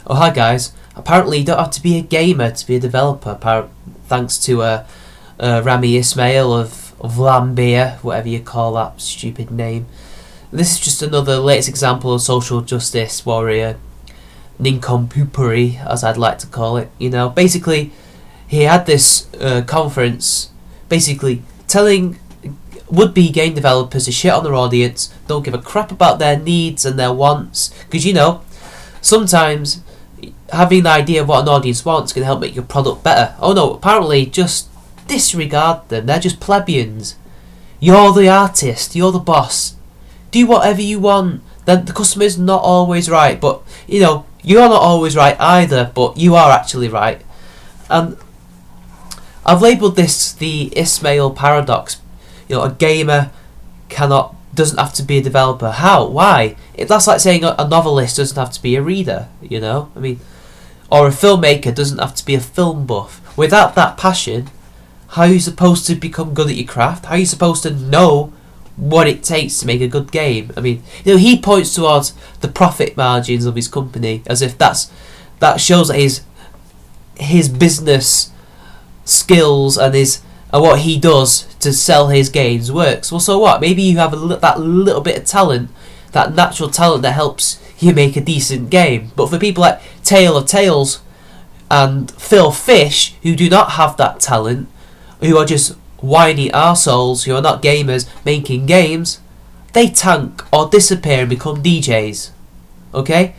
Oh, hi guys. Apparently you don't have to be a gamer to be a developer, thanks to Rami Ismail of Lambia, whatever you call that stupid name. This is just another latest example of social justice warrior nincompooperi, as I'd like to call it. Basically, he had this conference, basically telling would-be game developers to shit on their audience, don't give a crap about their needs and their wants, because sometimes having the idea of what an audience wants can help make your product better. Oh no, apparently just disregard them, they're just plebeians. You're the artist, you're the boss. Do whatever you want. Then the customer's not always right, but you're not always right either, but you are actually right. And I've labelled this the Ismail paradox. A gamer doesn't have to be a developer. How? Why? That's like saying a novelist doesn't have to be a reader, or a filmmaker doesn't have to be a film buff. Without that passion, how are you supposed to become good at your craft? How are you supposed to know what it takes to make a good game? He points towards the profit margins of his company as if that shows that his business skills and what he does to sell his games works. Well, so what? Maybe you have that little bit of talent, that natural talent that helps you make a decent game. But for people like Tale of Tales and Phil Fish, who do not have that talent, who are just whiny arseholes, who are not gamers making games, they tank or disappear and become DJs. Okay?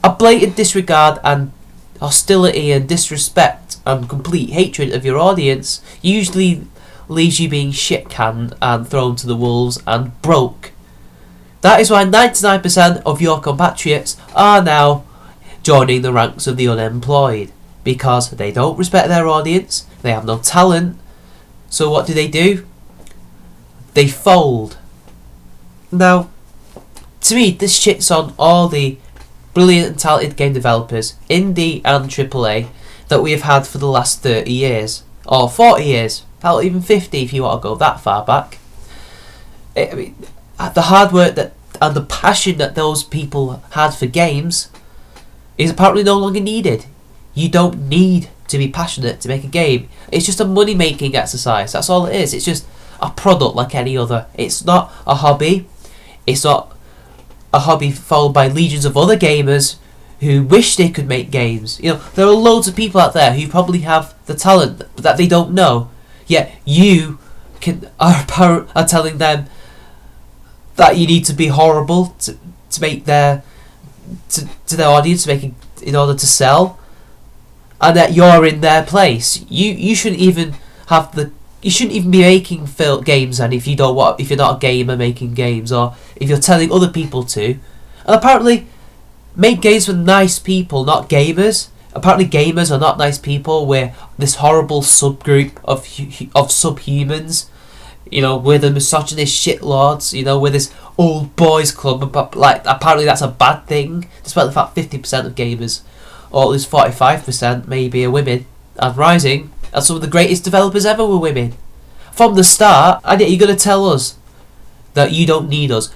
A blatant disregard and hostility and disrespect and complete hatred of your audience usually leaves you being shit-canned and thrown to the wolves and broke. That is why 99% of your compatriots are now joining the ranks of the unemployed, because they don't respect their audience, they have no talent. So what do? They fold. Now, to me, this shits on all the brilliant and talented game developers, indie and AAA, that we have had for the last 30 years. Or 40 years. Hell, even 50 if you want to go that far back. The hard work and the passion that those people had for games is apparently no longer needed. You don't need to be passionate to make a game. It's just a money-making exercise. That's all it is. It's just a product like any other. It's not a hobby. It's not a hobby followed by legions of other gamers who wish they could make games. There are loads of people out there who probably have the talent that they don't know. Yet you are telling them that you need to be horrible to make their audience, in order to sell, and that you're in their place. You shouldn't even you shouldn't even be making games. And if you're not a gamer making games, or if you're telling other people to, and apparently make games for nice people, not gamers. Apparently gamers are not nice people. We're this horrible subgroup of subhumans. We're the misogynist shitlords. We're this old boys club. Like, apparently that's a bad thing, despite the fact 50% of gamers, or at least 45% maybe, are women and rising. And some of the greatest developers ever were women from the start. And yet you're going to tell us that you don't need us.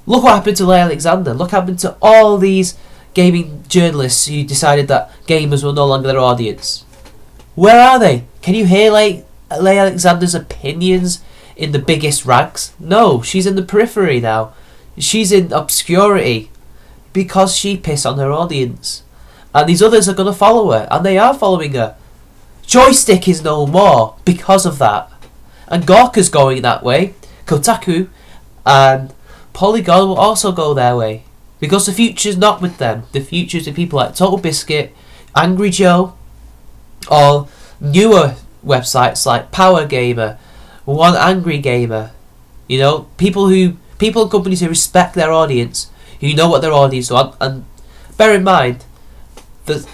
Look what happened to Leigh Alexander. Look what happened to all these gaming journalists who decided that gamers were no longer their audience. Where are they? Can you hear Leigh Alexander's opinions in the biggest rags? No, she's in the periphery now. She's in obscurity because she pissed on her audience. And these others are going to follow her, and they are following her. Joystick is no more because of that. And Gawker's going that way. Kotaku and Polygon will also go their way. Because the future's not with them. The future's with people like Total Biscuit, Angry Joe, or newer websites like Power Gamer, One Angry Gamer. People and companies who respect their audience, who know what their audience want. And bear in mind that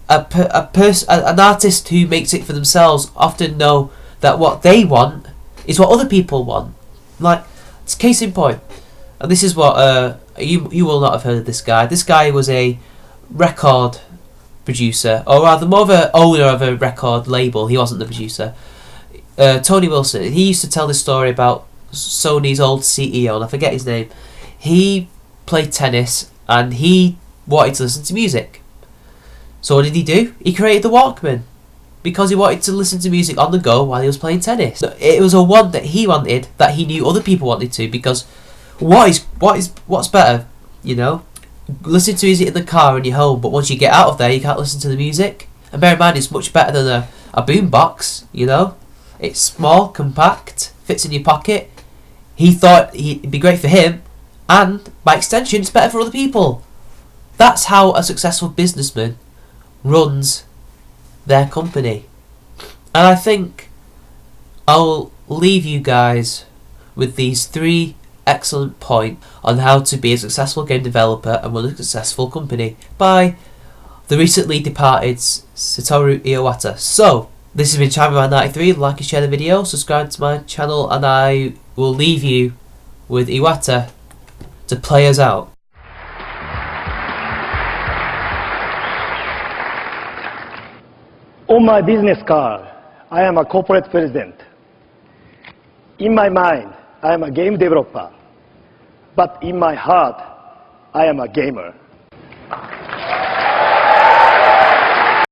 an artist who makes it for themselves often know that what they want is what other people want. Like, it's case in point. And this is what you will not have heard of this guy. This guy was a record producer, or rather more of an owner of a record label. He wasn't the producer. Tony Wilson. He used to tell this story about Sony's old CEO, and I forget his name. He played tennis, and he wanted to listen to music. So what did he do? He created the Walkman because he wanted to listen to music on the go while he was playing tennis. It was a want that he wanted, that he knew other people wanted to, because what's better, you know? Listen to music in the car in your home, but once you get out of there you can't listen to the music. And bear in mind, it's much better than a boombox, you know? It's small, compact, fits in your pocket. He thought it'd be great for him, and by extension it's better for other people. That's how a successful businessman runs their company. And I think I'll leave you guys with these 3 excellent points on how to be a successful game developer and run a successful company by the recently departed Satoru Iwata. So, this has been Chamberman93. Like and share the video, subscribe to my channel, and I will leave you with Iwata to play us out. On my business card, I am a corporate president. In my mind, I am a game developer. But in my heart, I am a gamer.